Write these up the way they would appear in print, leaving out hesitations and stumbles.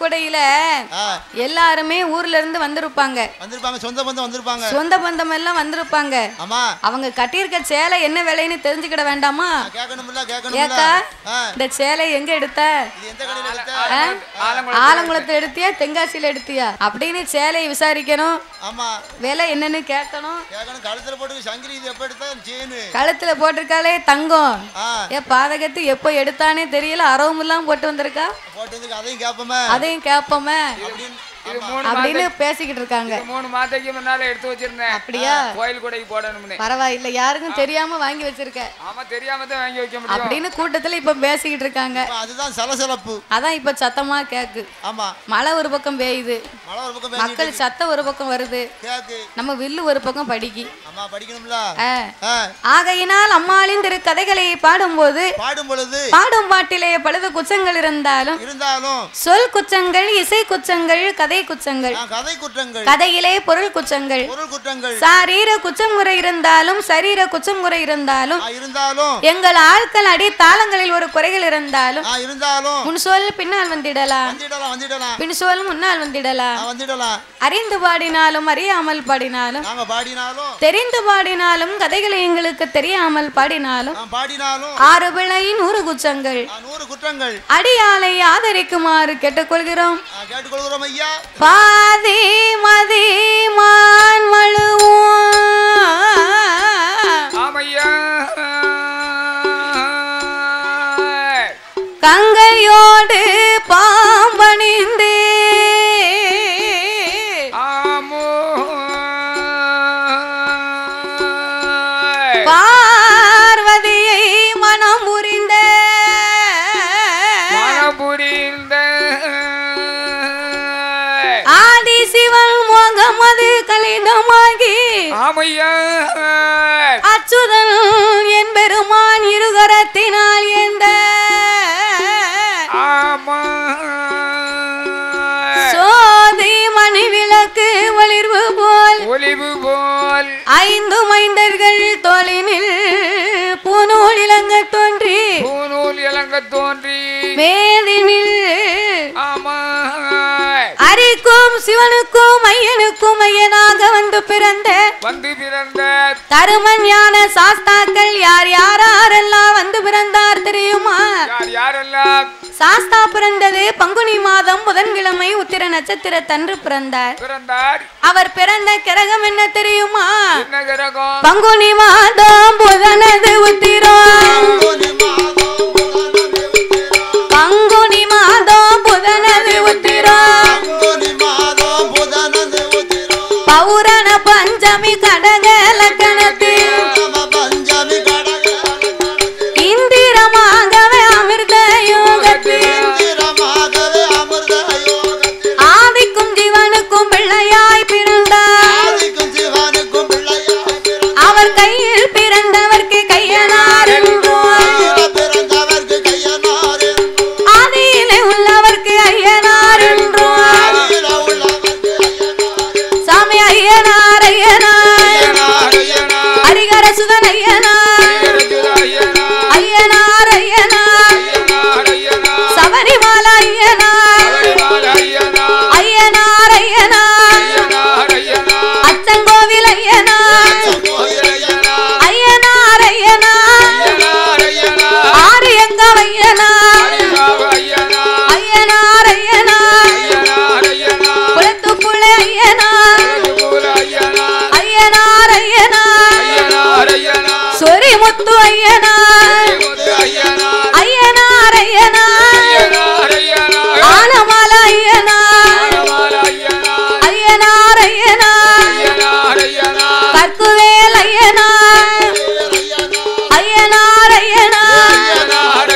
கொடையில எல்லாருமே ஊர்ல இருந்து வந்திருப்பாங்க. சொந்த பந்தம் வந்திருப்பாங்க. சொந்த பந்தம் எல்லாம் வந்திருப்பாங்க. அவங்க கட்டியிருக்க சேலை என்ன விலைன்னு தெரிஞ்சுக்கிட வேண்டாமா? ஏக்கா இந்த சேலை எங்க எடுத்த? ஆலங்குளத்துல எடுத்தியா தென்காசியில எடுத்தியா அப்படின்னு சேலையை விசாரிக்கணும். விலை என்னன்னு கேட்கணும். கழுத்துல போட்டிருக்காளே தங்கம் பாதகத்து எப்ப எடுத்தானே தெரியல. அரவும் எல்லாம் போட்டு வந்திருக்கா. அதையும் கேப்போமே அப்படின்னு பேசிக்கிட்டு இருக்காங்க. 3 மாதத்துக்கு முன்னால எடுத்து வச்சிருந்தேன். அப்படியா? கோயில் கொடைக்கு போடணும்னு. பரவாயில்ல, யாருக்கும் தெரியாம வாங்கி வச்சிருக்க. ஆமா, தெரியாம தான் வாங்கி வைக்க முடியும் அப்படின்னு கூட்டத்துல இப்ப பேசிக்கிட்டு இருக்காங்க. அதுதான் சலசலப்பு. அதான் இப்ப சத்தமா கேக்கு. ஆமா, மழை ஒரு பக்கம் பெய்யுது, மக்கள் சத்தம் ஒரு பக்கம் வருது, நம்ம வில்லு ஒரு பக்கம் படிக்கி. ஆமா, படிக்கணும்ல. ஆகையினால் அம்மாளின் திரு கதைகளை பாடும் பொழுது பாடும் பாட்டிலே பழுது குச்சங்கள் இருந்தாலும் சொல் குச்சங்கள், இசை குச்சங்கள், கதை குச்சங்கள், கதையிலே பொருள் குச்சங்கள், சாரீர குச்சம் முறை இருந்தாலும் சரீர குச்சம் முறை இருந்தாலும் எங்கள் ஆட்கள் அடி தாளங்களில் ஒரு குறைகள் இருந்தாலும் முன் சொல் பின்னால் வந்திடலாம், பின் சொல் முன்னால் வந்திடலாம். அறிந்து பாடினாலும் அறியாமல் பாடினாலும் தெரிந்து பாடினாலும் கதைகளை எங்களுக்கு தெரியாமல் பாடினாலும் 6 பிழை 100 குச்சங்கள் அடியாலை ஆதரிக்குமாறு கேட்டுக்கொள்கிறோம். பாதி மதி மான் மழுவும் கங்கையோடு பாம்பணிந்து பார்வதியை மனம் புரிந்த ஆதி சிவன் மோகமது கலிதமாகி அச்சுதன் என் பெருமான் இருகரத்தினால் எந்த சோதி மணி விளக்கு ஒளிர்வு போல் 5 மைந்தர்கள் தோளினில் பூநூல் இளங்க தோன்றி மேதினில் அரிக்கும் சிவனுக்கும் ஐயனுக்கும் ஐயனாக வந்து பிறந்த தருமன் ஞான சாஸ்தாக்கள் யார் யாரெல்லாம் வந்து பிறந்தார் தெரியுமா? சாஸ்தா பிறந்தது பங்குனி மாதம் புதன்கிழமை உத்திர நட்சத்திர தன்று பிறந்தார். அவர் பிறந்த கிரகம் என்ன தெரியுமா? பங்குனி மாதம் புதனது உத்திரம், பங்குனி மாதம் புதனது உத்திரம், பௌரண பஞ்சமி கடக லக்கணத்தில் இந்திரமாகவே அமிர்த யோகத்தில் ஆதிக்கும் ஜீவனுக்கும் பிள்ளையாய் பிறந்தார். அவர் கையில் பிறந்தவர்க்கு கையனார் என்றும் ஆதியிலே உள்ளவர்க்கு ஐயனார் என்றும் சாமி ஐயனார் ஐயனார் ஹரிகர சுதன் ஐயனார் ஐயனார் ஐயனார் சபரிமல ஐயனார் ஐயனார் ஐயனார் அச்சங்கோவில் ஐயனார் ஐயனார் ஐயனார் ஆரியங்க ஐயனார் ஐயனார் ஐயனார் குளத்துப்புள்ள ஐயனார் ஐயனார் ஐயனார் சொரிமுத்து ஐயனார் ஐயனார் ஐயனார் ஆலமல ஐயனார் ஐயனார் ஐயனார் கற்குவேல் ஐயனார் ஐயனார் ஐயனார்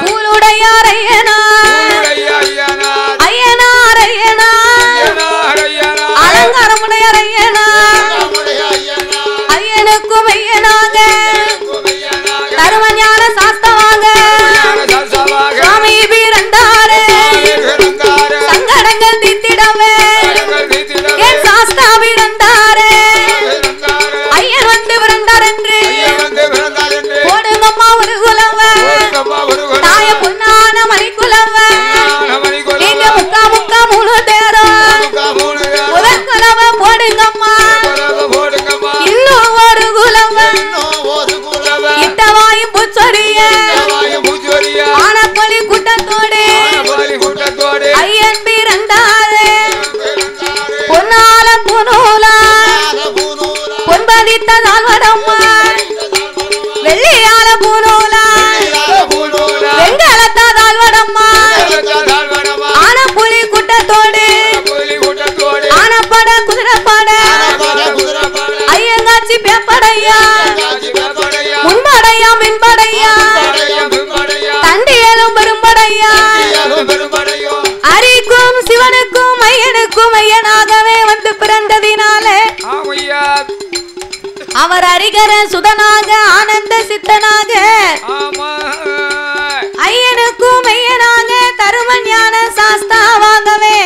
பூலுடையார் ஐயனார் ஐயனார் ஐயனார் அலங்காரமுடையார் ஐயனார் ஐயனுக்கும் ஐயனாக தருமஞான சாஸ்தவாங்க சுவாமி பிறந்தாரே சங்கடங்கள் தீர்த்திடவே என் சாஸ்தா பிறந்தாரே ஐயன் வந்து பிறந்தார் என்று போடுங்கம்மா ஒரு குலவ தாய பொன்னான மணிக்குலவ நீங்க முக்காம தாழ்வடம்மா வெள்ளியால பூனோலா வெங்கலத்தா தாழ்வடம்மா ஆன புலி கூட்டத்தோடு ஆனப்பட குதிரைப்பட ஐயங்காட்சி பேப்படையா முன்படையா மின்படையா தண்டியலும் பெரும்படையா அரிக்கும் சிவனுக்கும் ஐயனுக்கும் ஐயனாகவே வந்து பிறந்ததினாலே அவர் அரிகர சுதனாக ஆனந்த சித்தனாக ஐயனுக்கும் ஐயனாக தரும ஞான சாஸ்தாவாகவே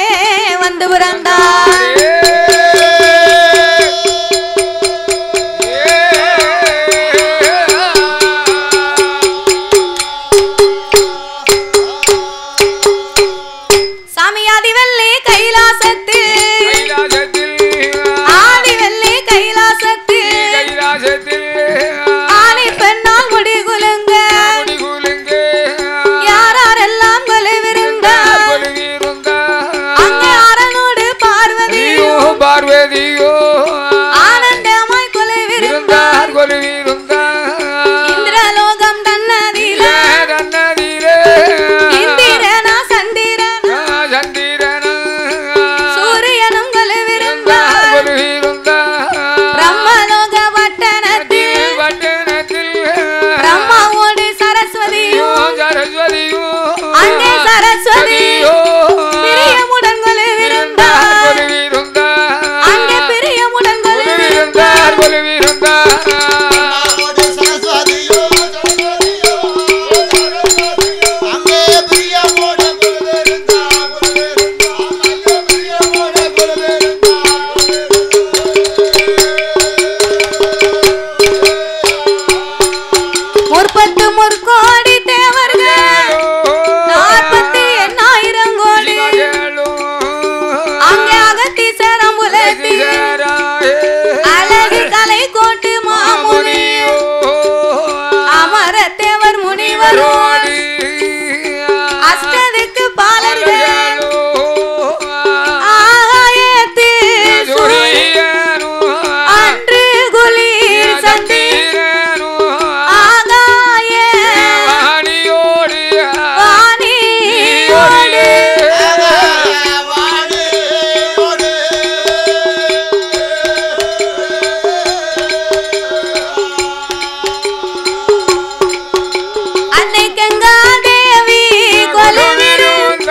வந்து பிறந்தார். சாமி ஆதிவெள்ளி கைலாசத்தில் ஆதிவெள்ளி கைலாசத்தில் ஆணி பெண்ணால் முடி குலுங்க யாரெல்லாம் கொலுவிருந்தார் அங்கே அரனோடு பார்வதியோ ஆனந்தமாய் கொலுவிருந்தார். இந்திரலோகம் தன்னதிலே இந்திரனா சந்திரனா சூரியனும் கொலுவிருந்தார். பிரம்மலோக பட்டணத்தில் பிரம்மாவோடு சரஸ்வதியும் அங்கே சரஸ்வதியோ பிரியமுடன் கொலுவிருந்தார். அங்கே பிரியமுடன் கொலுவிருந்தார். முற்பத்து முற்கோடி தேவர்கள் 48,000 கோடி அங்கே அகத்தீசரம் உலகி அழகு கலை கோட்டு மாமுனி அமர தேவர் முனிவரோடு அஷ்டதிக்கு பாலர்கள் ஆகாயத்தில் சூரியன் அன்று குளிர் சந்திரன் ஆகாய வாணியோடு அன்னை கங்கா தேவி கொலுவிருங்க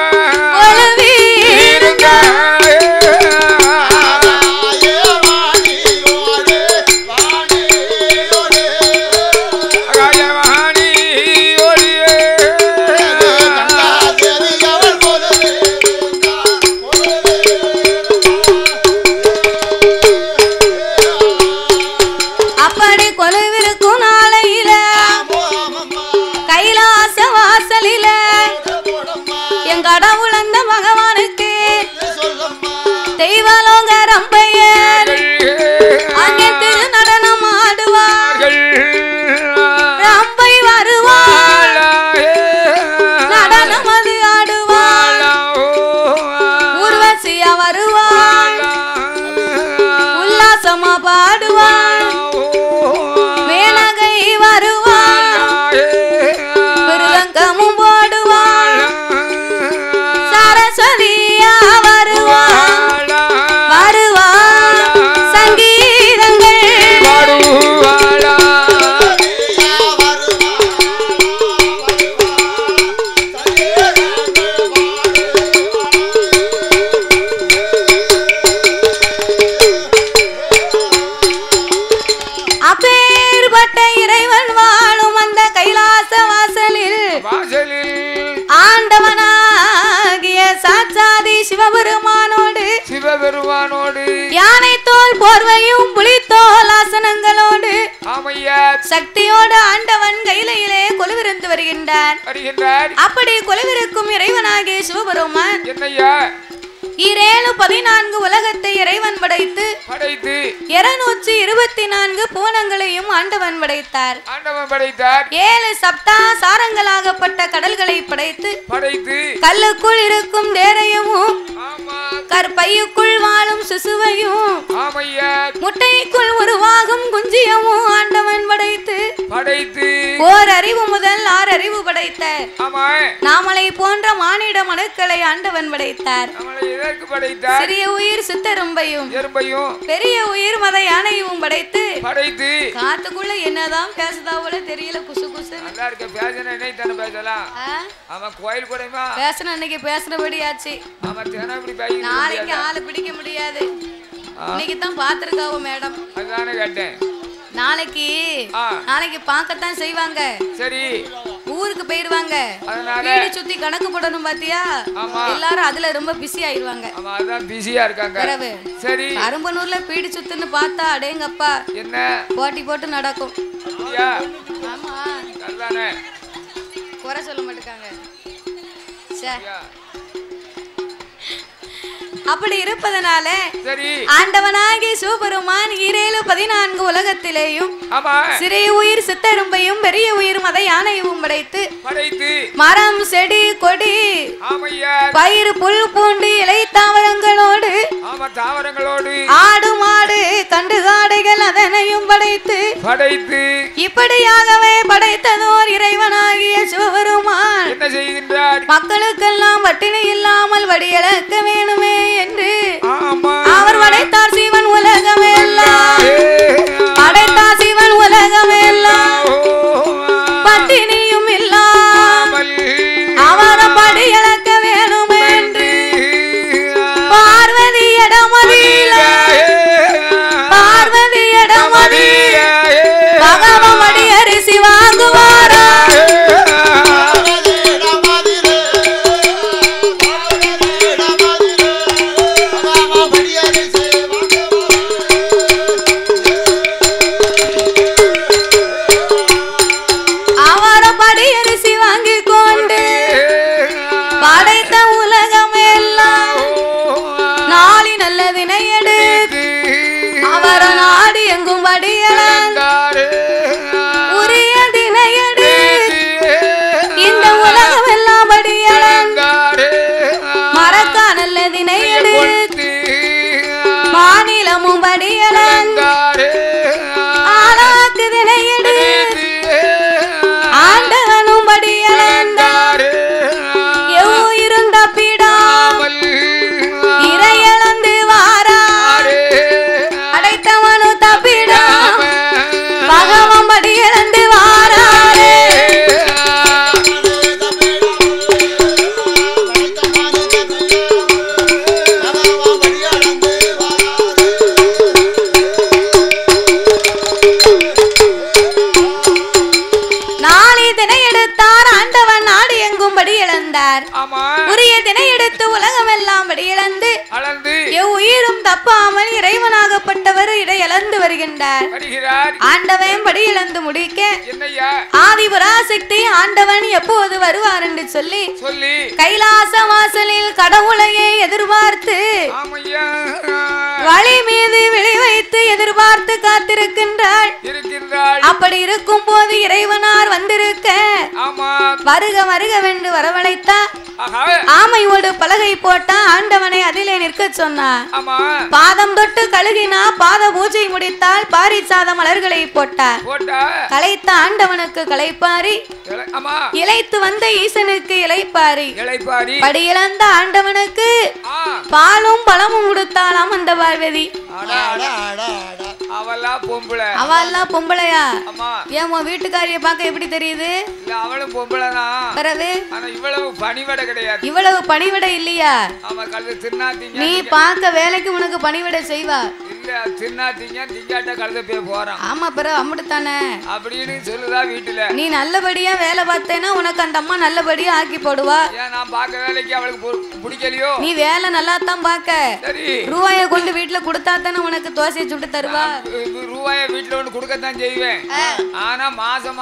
அப்படி கொலுவிருக்கும் நாளையில கைலாச வாசலில என் கடவுள் அந்த பகவானுக்கு தெய்வலோக ரம்பையர் அங்கே திரு நடனம் ஆடுவார். ரம்பை வருவார் நடனம் அது ஆடுவார். ஊர்வசியா வருவார் உல்லாசமா பாடுவார். மேனகை வருவார் மிருதங்கமும் போடுவார். சரஸ்வதியா வருவார் சங்கீதங்கள் அப்பேற்பட்ட இறைவன் வாழும் அந்த கைலாச வாசலில் ஆண்டவனாகிய சாட்சாதி சிவபெருமானோடு யானை தோல் போர்வையும் புலித்தோல் ஆசனங்களோடு சக்தியோடு ஆண்டவன் கையிலே கொலுவிருந்து வருகின்றார். அப்படி கொலுவிருக்கும் இறைவனாகிய சிவபெருமான் 14 உலகத்தை இறைவன் படைத்து 224 பூனங்களையும் ஆண்டவன் படைத்தார். 7 சப்தா சாரங்களாகப்பட்ட கடல்களை படைத்து கல்லுக்குள் இருக்கும் தேரையமும் கற்பையுக்குள் வாழும் சிசுவையும் முட்டைக்குள் உருவாக உலகம் குஞ்சியமும் ஆண்டவன் படைத்து படைத்து ஓர் அறிவு முதல் 6 அறிவு படைத்த ஆமா நாமலை போன்ற மானிட மனுக்களை ஆண்டவன் படைத்தார். நம்மளை எதற்கு படைத்தார்? சிறிய உயிர் சித்தரும்பையும் எறும்பையும் பெரிய உயிர் மத யானையும் படைத்து படைத்து காத்துக்குள்ள என்னதான் பேசுதா போல தெரியல. குசு குசு நல்லா இருக்க பேசணும். என்னை தானே பேசலாம். அவன் கோயில் கூடமா பேசணும். அன்னைக்கு பேசுறபடியாச்சு. அவன் தினம் இப்படி பேசி நாளைக்கு ஆளை பிடிக்க முடியாது. இன்னைக்கு தான் பாத்துருக்காவோ மேடம். அதுதானே கேட்டேன். நாளைக்கு பார்க்கத்தான் செய்வாங்க. சரி ஊருக்கு போயிருவாங்க. வீடு சுத்தி கணக்கு போடணும் பாத்தியா? எல்லாரும் அதுல ரொம்ப பிஸி ஆயிருவாங்க. அதான் பிஸியா இருக்காங்க. சரி அரும்பனூர்ல பீடி சுத்துன்னு பார்த்தா அடேங்கப்பா என்ன போட்டி போட்டு நடக்கும். ஆமா அதுதானே குறை சொல்ல மாட்டேங்காங்க. அப்படி இருப்பதனால ஆண்டவனாகி சிவபெருமான் 14 உலகத்திலேயும் சிறிய உயிர் சித்தரும்பையும் பெரிய உயிர் மத யானையும் படைத்து மரம் செடி கொடி பயிர் புல் பூண்டு இலை தாவரங்களோடு ஆடு மாடு கண்டு காடைகள் அதனையும் படைத்து இப்படியாகவே படைத்ததோர் இறைவனாகிய சிவபெருமான் என்ன செய்கின்றார்? மக்களுக்கெல்லாம் பட்டினி இல்லாமல் வடியளக்க வேணுமே என்று அவர் படைத்தார். சிவன் உலகமெல்லாம் படைத்தார். சிவன் உலகமெல்லாம் பட்டினியும் இல்லாமல் அவரை படியளக்க வேணும் என்று பார்வதியிடமதியில பகவமடி அரிசி வாங்குவாரா? உரிய தினை எடுத்து உலகமெல்லாம் படியிழந்து உயிரும் தப்பாமல் இறைவனாகப்பட்டவர் இடை இழந்து வருகின்றார். ஆண்டவன் படியிழந்து முடிக்க ஆதி பராசக்தி ஆண்டவன் எப்போது வருவார் என்று சொல்லி கைலாச வாசலில் கடவுளையே எதிர்பார்த்து வழி மீது விழி வைத்து எதிர்பார்த்து காத்திருக்கின்றாள். அப்படி இருக்கும் போது இறைவனார் வந்திருக்க வருக வருகவென்று வரவழைத்தார். ஆமையோடு பலகை போட்டா ஆண்டவனை அதிலே நிற்க சொன்னார். பாதம் தொட்டு கழுகினா பாத பூஜை முடித்தால் பாரிசாத மலர்களை போட்டார். களைத்த ஆண்டவனுக்கு களைப்பாரி, இளைத்து வந்த ஈசனுக்கு இளைப்பாரி, படியிழந்த ஆண்டவனுக்கு பாலும் பழமும் கொடுத்தாலாம் அந்த பார்வதி. அவெல்லாம் பொம்பளையா? ஏன் வீட்டுக்காரிய பார்க்க எப்படி தெரியுது? அவளும் பொம்பளைதான். இவ்வளவு பணிவிடை இல்லையா? நீ பார்க்க வேலைக்கு உனக்கு பணிவிடை செய்வா. ஆமா பிறகு அம்முட்டுத்தானே அப்படின்னு சொல்லுதா வீட்டுல. நீ நல்லபடியா வேலை பார்த்தேன்னா உனக்கு அந்த அம்மா நல்லபடியா ஆக்கி போடுவா. நான் பார்க்க வேலைக்கு அவளுக்கு பிடிக்கலையோ? நீ வேலை நல்லா தான் பார்க்க. ரூபாய கொண்டு வீட்டுல கொடுத்தா தானே உனக்கு தோசையை சுட்டு தருவா. ரூபாய வீட்டுல ஒன்று கொடுக்கத்தான் செய்வேன். ஆனா மாசம்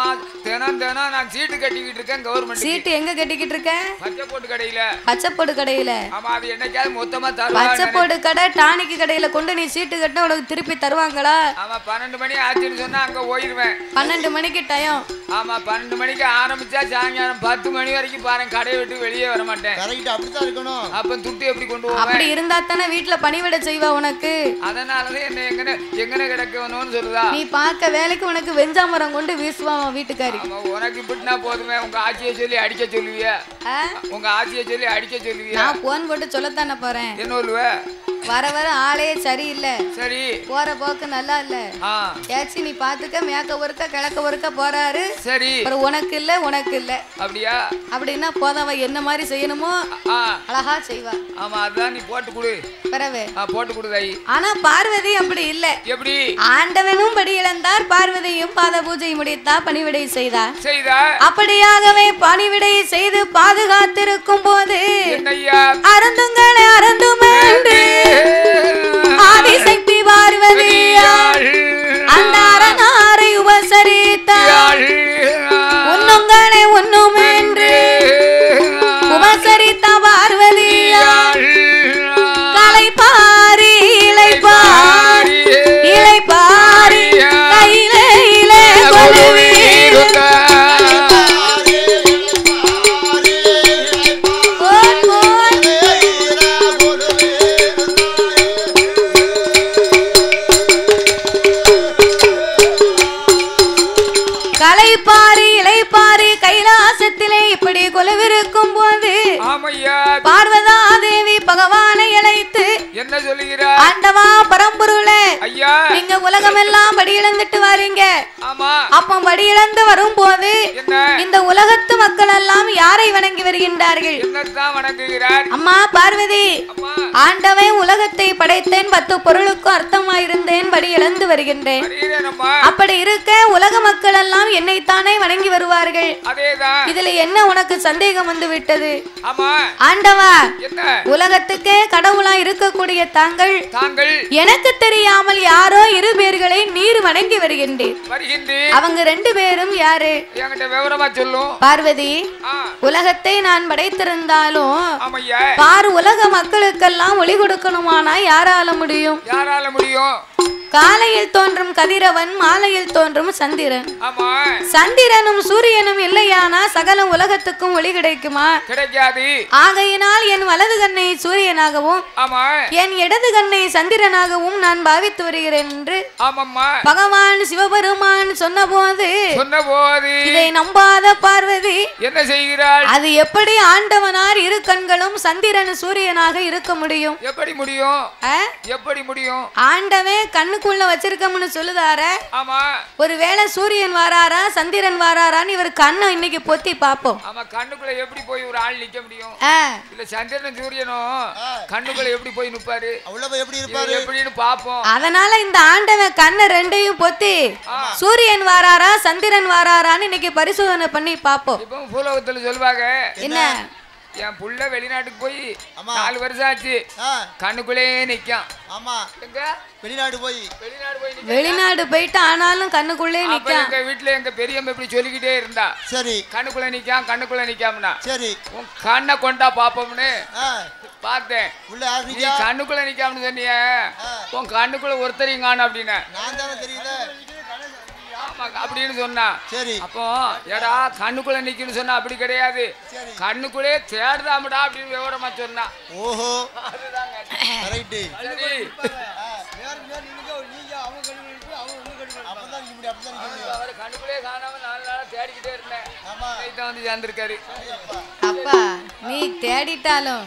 தினம் நான் சீட்டு கட்டிக்கிட்டு இருக்கேன் கவர்மெண்ட். சீட்டு எங்க கட்டிக்கிட்டு இருக்க? பச்சைப்போட்டு கடையில. பச்சைப்போட்டு கடையில? ஆமா, அது என்னைக்காவது மொத்தமா தருவாங்க. பச்சைப்போட்டு கடை டானிக்கு கடையில கொண்டு நீ சீட்டு கட்டினா உனக்கு திருப்பி தருவாங்களா? ஆமா, 12 மணி ஆச்சுன்னு சொன்னா அங்க போயிருவேன். 12 மணிக்கு டைம். ஆமா, 12 மணிக்கு ஆரம்பிச்சா சாயங்காலம் 10 மணி வரைக்கும் பாருங்க, கடையை விட்டு வெளியே வர மாட்டேன். கரெக்ட், அப்படிதான் இருக்கணும். அப்ப துட்டு எப்படி கொண்டு போவேன்? அப்படி இருந்தா தானே வீட்டுல பணிவிட செய்வா உனக்கு. அதனாலதான் என்ன எங்கன கிடக்கணும்னு சொல்லுதா. நீ பார்க்க வேலைக்கு உனக்கு வெஞ்சாமரம் கொண்டு வீசுவான் வீட்டுக்காரி. உனக்கு இப்படினா போதுமே, உங்க ஆட்சியை சொல்லி அடிக்க சொல்லுவியா? உங்க ஆட்சியை சொல்லி அடிக்க சொல்லுவியா? நான் போன் போட்டு சொல்லத்தானே போறேன். என்ன சொல்லுவ? வர வர ஆளே சரியில்லை. சரி, போற போக்கு நல்லா இல்ல. ஏச்சி நீ பாத்துக்க, மேக்க ஒருக்க கிழக்க ஒருக்க போறாரு. சரி, உனக்கு இல்ல உனக்கு இல்ல அப்படியா? அப்படின்னா போதவ என்ன மாதிரி செய்யணுமோ அழகா செய்வா. ஆமா, அதான் நீ போட்டு கொடு. பரவே போட்டு கொடுதாய். ஆனா பார்வதி அப்படி இல்ல. எப்படி? ஆண்டவனும் படி இழந்தார், பார்வதியும் பாத பூஜை முடித்தா, பணிவிடை செய்தார். அப்படியாகவே பணிவிடை செய்து பாதுகாத்திருக்கும் போது அருந்துங்களை அருந்துமே ஆதிசக்தி பார்வதியாள் அந்த அரணாரை உபசரித்தாள். உன்னுங்களை உண்ணும் என்று உபசரித்த பார்வதியாள் கலைப்பாரி இளைப்பாரி இளைப்பாரி கையிலே இலே கொலுவீர் கைலாசத்திலே இப்படி கொலுவிருக்கும் போது பார்வதா தேவி பகவானை அழைத்து என்ன சொல்லுகிறார்? ஆண்டவா பரம்பொருளே, நீங்க உலகம் எல்லாம் படி இழந்துட்டு வாரீங்க. அப்ப படி இழந்து வரும் போது இந்த உலகத்து மக்கள் எல்லாம் யாரை வணங்கி வருகின்றார்கள்? அம்மா பார்வதி, ஆண்டவன் உலகத்தை படைத்தேன், 10 பொருளுக்கும் அர்த்தமாயிருந்தேன், படி இழந்து வருகின்றேன். அப்படி இருக்க உலக மக்கள் எல்லாம் என்னைத்தானே வணங்கி வருவார்கள். இதுல என்ன உனக்கு சந்தேகம் வந்து விட்டது? ஆண்டவா, உலகத்துக்கே கடவுளா இருக்கக்கூடிய தாங்கள் எனக்கு தெரியாமல் யாரோ 2 பேர்களை நீர் வணங்கி வருகின்றேன். அவங்க 2 பேரும் யாரு? பார்வதி, உலகத்தை நான் படைத்திருந்தாலும் பார் உலக மக்களுக்கெல்லாம் ஒளி கொடுக்கணுமானா யாரால முடியும்? காலையில் தோன்றும் கதிரவன், மாலையில் தோன்றும் சந்திரன். சந்திரனும் சூரியனும் இல்லையானா சகல உலகத்துக்கும் ஒளி கிடைக்குமா? கிடைக்காது. ஆகையினால் என் வலது கண்ணை சூரியனாகவும் என் இடது கண்ணை சந்திரனாகவும் நான் பாவித்து வருகிறேன் என்று பகவான் சிவபெருமான் சொன்னபோது இதை நம்பாத பார்வதி என்ன செய்கிறாள்? அது எப்படி ஆண்டவனார் 2 கண்களும் சந்திரன் சூரியனாக இருக்க முடியும்? எப்படி முடியும்? எப்படி முடியும்? ஆண்டவன் கண்ணுக்குள்ள வச்சிருக்கோம்னு சொல்லுதார. ஒருவேளை சூரியன் வாராரா சந்திரன் வாராரான்னு இவர் கண்ணை இன்னைக்கு பொத்தி பாப்போம். கண்ணுக்குள்ள எப்படி போய் ஒரு ஆள் நிக்க முடியும்? இல்ல சந்திரன் சூரியனும் கண்ணுக்குள்ள எப்படி போய் நிப்பாரு? அவ்வளவு எப்படி இருப்பாரு எப்படின்னு பாப்போம். அதனால இந்த ஆண்டவன் கண்ணை 2யும் பொத்தி சூரியன் வாராரா சந்திரன் வாராரான்னு இன்னைக்கு பரிசோதனை பண்ணி பாப்போம். இப்போ பூலோகத்துல சொல்வாங்க, என்ன என் புள்ள வெளிநாட்டுக்கு போய் 4 வருஷம் ஆச்சு, கண்ணுக்குள்ளே நிக்கான். ஆமா, எங்க வெளிநாடு போயிட்டு ஆனாலும் கண்ணுக்குள்ளே நிக்கான். எங்க வீட்டுல எங்க பெரியம்மா இப்படி சொல்லிக்கிட்டே இருந்தா, சரி கண்ணுக்குள்ள நிக்கான் கண்ணுக்குள்ள நிக்காமனா, சரி உன் கண்ணை கொண்டா பாப்போம்னு பார்த்தேன். கண்ணுக்குள்ள நிக்காமனு சொன்னிய, உன் கண்ணுக்குள்ள ஒருத்தரையும் காணும் அப்படின்னு அப்படின்னு சொன்னா. சரி, அப்போ ஏடா கண்ணுக்குள்ள நிக்கணும்னு சொன்னா அப்படி கிடையாது, கண்ணுக்குள்ளே தேடுதாமடா அப்படின்னு விவரமா சொன்னா. ஓஹோ, கண்ணுக்குள்ளே காணாம 4 நாளா தேடிக்கிட்டே இருந்தேன். வந்து சேர்ந்திருக்காரு. அப்பா நீ தேடிட்டாலும்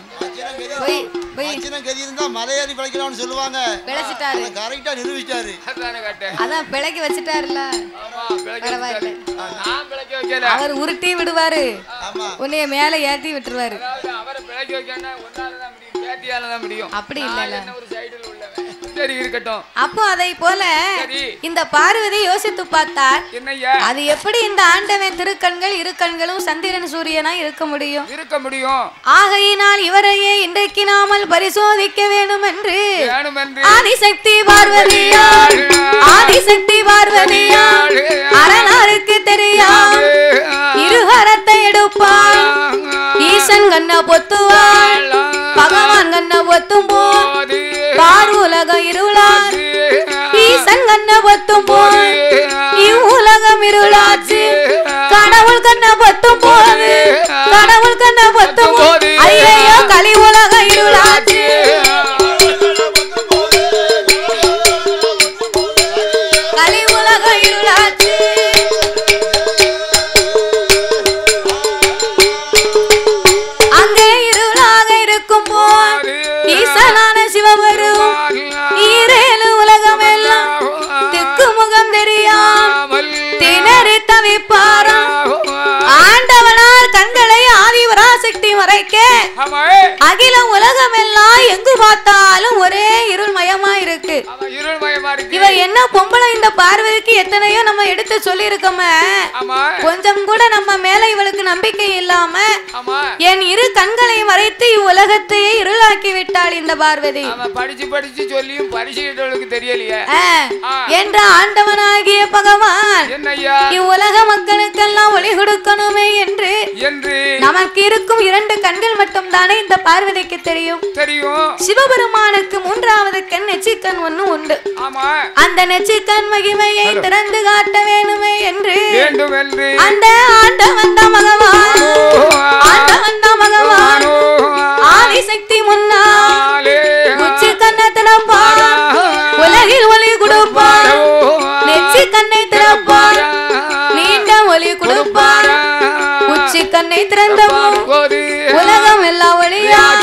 மலையேறி பிழைக்கலாம்னு சொல்லுவாங்க. பிழைச்சிட்டாரு, கரெக்டா நிரூபிச்சிட்டாரு. அதான் பிழைக்க வச்சுட்டாருல. அவர் உருட்டி விடுவாரு, உன்னைய மேல ஏத்தி விட்டுருவாரு. அப்படி இல்ல. சரி இருக்கட்டும். அப்போ அதை போல இந்த பார்வதி யோசித்து பார்த்தார், அது எப்படி இந்த ஆண்டவன் திருக்கண்கள் 2 கண்களும் சந்திரன் சூரியனா இருக்க முடியும்? இருக்க முடியும். ஆகையினால் இவரையே இன்றைக்கு நாமல் பரிசோதிக்க வேண்டும் என்று ஆதிசக்தி பார்வதியாள் ஆதிசக்தி பார்வதியாள் அரணாருக்கு தெரியாமல் பொத்துப்பான் ஈசன் கண்ண பொத்துவான் பகவான் கண்ண பொத்தும் போது பார் உலகம் இருளாச்சு ஈசன் கண்ண பொத்தும் போது இவ்வுலகம் இருளாச்சு கடவுள் கண்ண பொத்தும் போது கடவுள் கண்ண பொத்தும் போது ஐயோ கலி உலகம் இருளாச்சு கலி உலகம் இருளாச்சு அங்கே இருளாக இருக்கும் போது ஈசனான சிவபெருமான் ஈரேழு உலகம் எல்லாம் திக்கு முகம் தெரியாமல் திணறி தவிப்பாராம் ஆண்டவனால் கண்களை ஆதிபராசக்தி மறைக்க அகில உலகம் எல்லாம் எங்கு பார்த்தாலும் ஒரே இருள்மயமா இருக்கு. இவ என்ன பொம்பளை இந்த பார்வைக்கு எத்தனையோ நம்ம எடுத்து சொல்லி இருக்கோமே கொஞ்சம் கூட நம்ம மேல இவளுக்கு நம்பிக்கை இல்லாம என் இரு கண்களை மறைத்து இவ்வுலகத்தையே இருளாக்கி விட்டாள் இந்த பார்வதி. படிச்சு படிச்சு சொல்லியும் பரிசுகளுக்கு தெரியலையே என்ற ஆண்டவனாகிய பகவான் இவ்வுலக மக்களுக்கெல்லாம் ஒளி கொடுக்கணுமே என்று நமக்கு இருக்கும் இரண்டு கண்கள் மட்டும் தானே இந்த பார்வதிக்கு தெரியும். சிவபெருமானுக்கு மூன்றாவது கண் நெற்றிக்கண் ஒண்ணு உண்டு. அந்த நெற்றிக்கண் மகிமையை திறந்து காட்ட வேணுமே என்று அந்த ஆண்டவன் தான் பகவான் ஆதிசக்தி முன்னால் உச்சி கண்ணை திறப்பார் உலகில் ஒளி கொடுப்பார் நெற்றி கண்ணை திறப்பார் நீண்ட ஒளி கொடுப்பார் உச்சி கண்ணை திறந்த உலகம் எல்லாம் ஒளியாக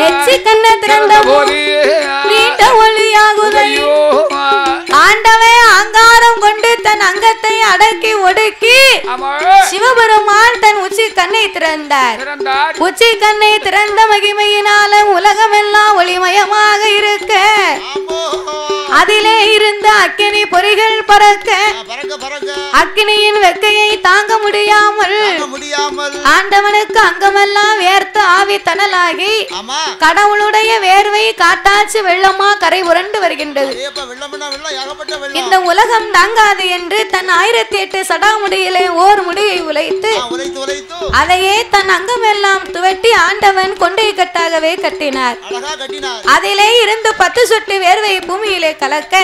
நெற்றி கண்ணை திறந்த நீண்ட ஒளியாகுதையோ ஆண்டவே அங்காரம் கொண்டு தன் அங்கத்தை அடக்கி ஒடுக்கி சிவபெருமான் தன் உச்சி கண்ணை திறந்தார். உச்சி கண்ணை திறந்த மகிமையினால உலகம் எல்லாம் ஒளிமயமாக இருக்க அதிலே இருந்த அக்கினி பொறிகள் பறக்க அக்கினியின் வெக்கையை தாங்க முடியாமல் ஆண்டவனுக்கு அங்கமெல்லாம் வேர்த்த ஆவி தணலாகி கடவுளுடைய வேர்வை காட்டாச்சு வெள்ளமா கரை புரண்டு வருகின்றது. இந்த உலகம் தாங்காது என்று தன் 1008 சடாமுடியிலே ஓர் முடியை உழைத்து அதையே தன் அங்கமெல்லாம் துவட்டி ஆண்டவன் கொண்டை கட்டாகவே கட்டினார். அதிலே இருந்து 10 சொட்டு வேர்வை பூமியிலே கலக்க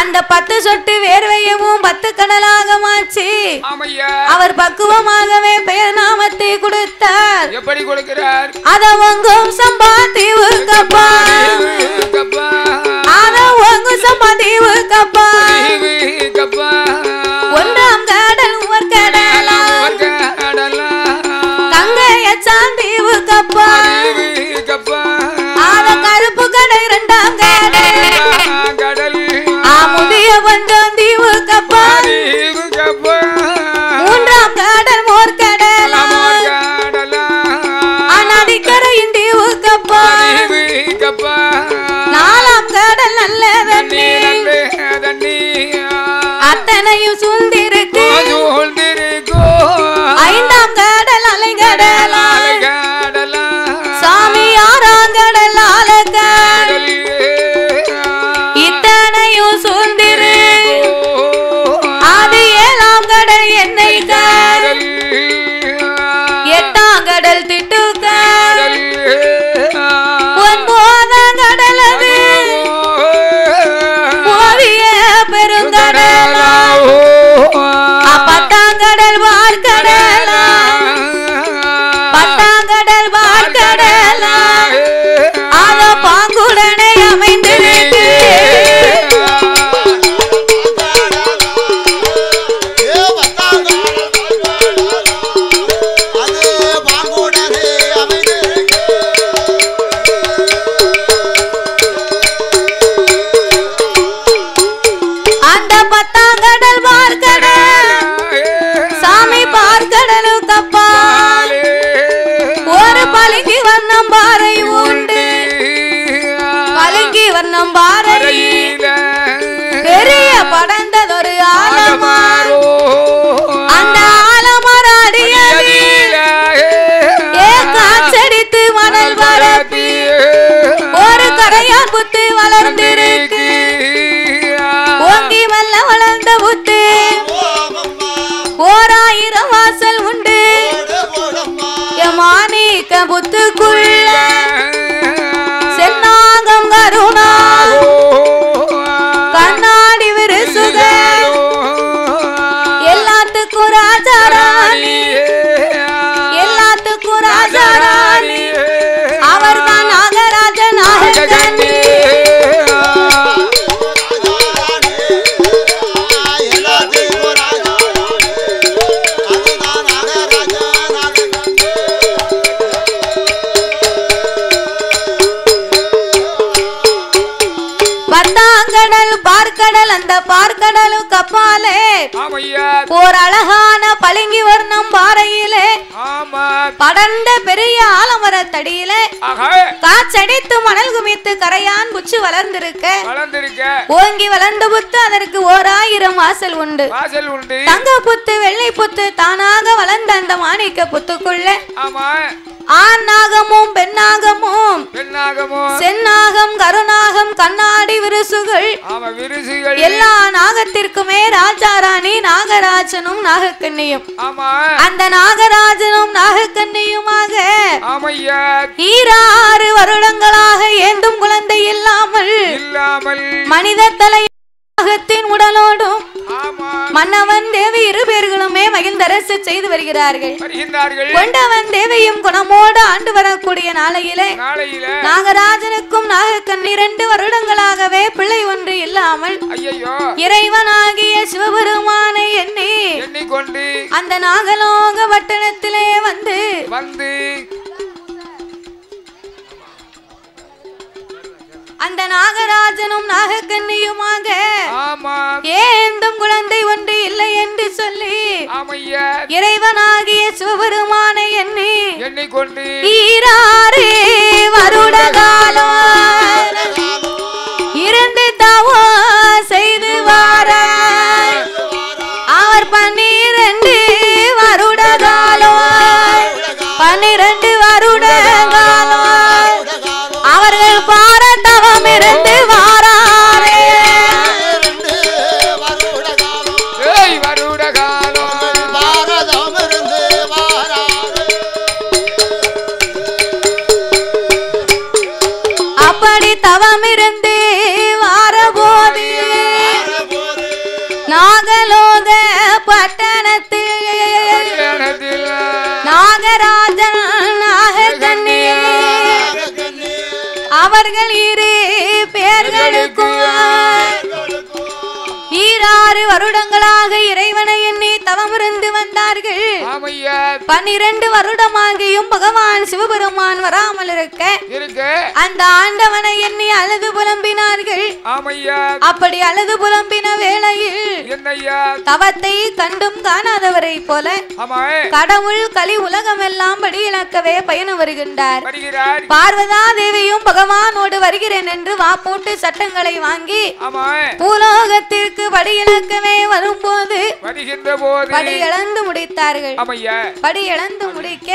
அந்த 10 சொட்டு வேர்வையவும் 10 கடலாக மாற்றி அவர் பக்குவமாகவே பெயர் நாமத்தை கொடுத்தார். எப்படி கொடுக்கிறார்? அதவங்கும் சம்பாதீவு கப்பா அதவங்கும் சம்பாதீவு கப்பா ஒன்றாம் கடல் உவர் கடலா கங்கைய சாந்தீவு கப்பா அத கருப்பு கடை இரண்டாம் கடல் முதிய பஞ்சம் தீவு கப்பா மூன்றாம் கடல் மோர் கடலா அநதிக்கரையின் தீவு கப்பா நாலாம் கடல் நல்ல தண்ணி அத்தனையும் சூழ்ந்திருக்கு ஐந்தாம் கடல் அலைகடலா சாமி ஆறாம் கடல் ஆலக்கடல் இத்தனையும் சூழ்ந்திரு அது 7ஆம் கடல் எண்ணெய் கடல் 8ஆம் கடல் திட்டுக்கடல் 9ஆம் கடல் அது ஓவிய பெருங்கடலா 10ஆம் கடல் வார்கடலா 10ஆம் கடல் வார்கடலா அத பாங்குடனே அமைந்திருக்கு. அந்த 10ஆம் கடல் பார்க்கடல் சாமி பார்க்கடலுக்கு அப்பால் ஒரு பளிங்கு வண்ணம் பாறை உண்டு. பளிங்கு வண்ணம் பாறை பெரிய படர்ந்ததொரு ஆலமரம். அந்த ஆலமரம் அடியில் காற்றடித்து மணல் பரப்பி ஒரு கரையான் புத்து வளர்ந்திருக்கு. ஓங்கி மெல்ல வளர்ந்த புத்து 1000 வாசல் உண்டு. புத்துக்குள்ள சென்னாகம் கருணா கண்ணாடி விரிசுக எல்லாத்துக்கும் ராஜாராணி எல்லாத்துக்கும் ராஜாராணி அவர்தான் நாகராஜ நாகக்கண்ணி பார்க்கடல் அந்த பார்க்கடலும் கப்பாலே ஓர் அழகான பளிங்கு வர்ணம் பாறையிலே படர்ந்த பெரிய ஆலமரத்தடியிலே காச்சடித்து மணல் குமித்து கரையான் புச்சு வளர்ந்திருக்க ஓங்கி வளர்ந்த புத்து அதற்கு 1000 வாசல் உண்டு தங்க புத்து வெள்ளை புத்து தானாக வளர்ந்த அந்த மாணிக்க புத்துக்குள்ள ஆண் நாகமும் பெண்ணாகமும் சென்னாகம் கருநாகம் கண்ணாடி விரிசுகள் எல்லா நாகத்திற்குமே ராஜாராணி நாகராஜனும் நாகக்கண்ணியும் அந்த நாகராஜனும் நாகக்கண்ணியுமாக 6 வருடங்களாக ஏந்தும் குழந்தை இல்லாமல் மனித தலை நாகத்தின் உடலோடும் மன்னவன் தேவி 2 பேர்களுமே மகிழ்ந்தரசு செய்து வருகிறார்கள். கொண்டவன் தேவியும் குணமோடு ஆண்டு வரக்கூடிய நாளையிலே நாகராஜனுக்கும் நாகக்கண்ணி 2 வருடங்களாகவே பிள்ளை ஒன்று இல்லாமல் இறைவனாகிய சிவபெருமானை எண்ணிக்கொண்டு அந்த நாகலோக வட்டணத்திலே வந்து அந்த நாகராஜனும் நாகக்கண்ணியுமாக ஏந்தும் குழந்தை ஒன்று இல்லை என்று சொல்லி இறைவனாகிய சிவபெருமானை எண்ணிக்கொண்டு 6 வருட காலம் இருந்து தவம் செய்து வாரார். அவர் 12 வருட காலம் 12 வருட காலம் அவர்கள் பாரதவம் இருந்து வாராரே. அப்படி தவம் இருந்து வாரபோது நாகலோக பட்டணத்தில் நாகராஜன் நாகக்கண்ணி அவர்கள் 2 பேர்களுக்கும் 6 வருடங்களாக இறைவனை எண்ணி தவமிருந்து வந்தார்கள். 12 வருடமாகியும் பகவான் சிவபெருமான் வராமல் இருக்க அந்த ஆண்டவனை எண்ணி அழுது புலம்பினார்கள். அப்படி அழுது புலம்பின வேளையில் தவத்தை கண்டும் காணாதவரை போல கடவுள் கலி உலகம் எல்லாம் படி இழக்கவே பயணம் வருகின்றார். பார்வதா தேவியும் பகவானோடு வருகிறேன் என்று வாப்போட்டு சட்டங்களை வாங்கி பூலோகத்திற்கு படி இழக்கவே வரும்போது படி இழந்து முடித்தார்கள். படி இழந்து முடிக்க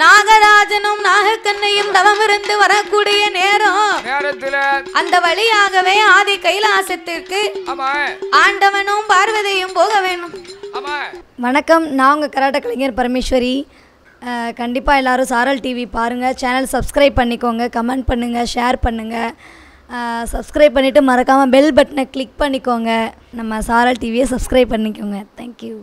நாகராஜனும் நாகக்கண்ணையும் தவமிருந்து வரக்கூடிய நேரத்தில் அந்த வழியாகவே ஆதி கைலாசத்திற்கு ஆண்டவனும் பார்வதியும் போக வேண்டும். வணக்கம், நான் உங்கள் கராட்ட கலைஞர் பரமேஸ்வரி. கண்டிப்பாக எல்லோரும் சாரல் டிவி பாருங்கள், சேனல் சப்ஸ்கிரைப் பண்ணிக்கோங்க, கமெண்ட் பண்ணுங்கள், ஷேர் பண்ணுங்கள். சப்ஸ்கிரைப் பண்ணிவிட்டு மறக்காமல் பெல் பட்டனை கிளிக் பண்ணிக்கோங்க. நம்ம சாரல் டிவியை சப்ஸ்கிரைப் பண்ணிக்கோங்க. தேங்க்யூ.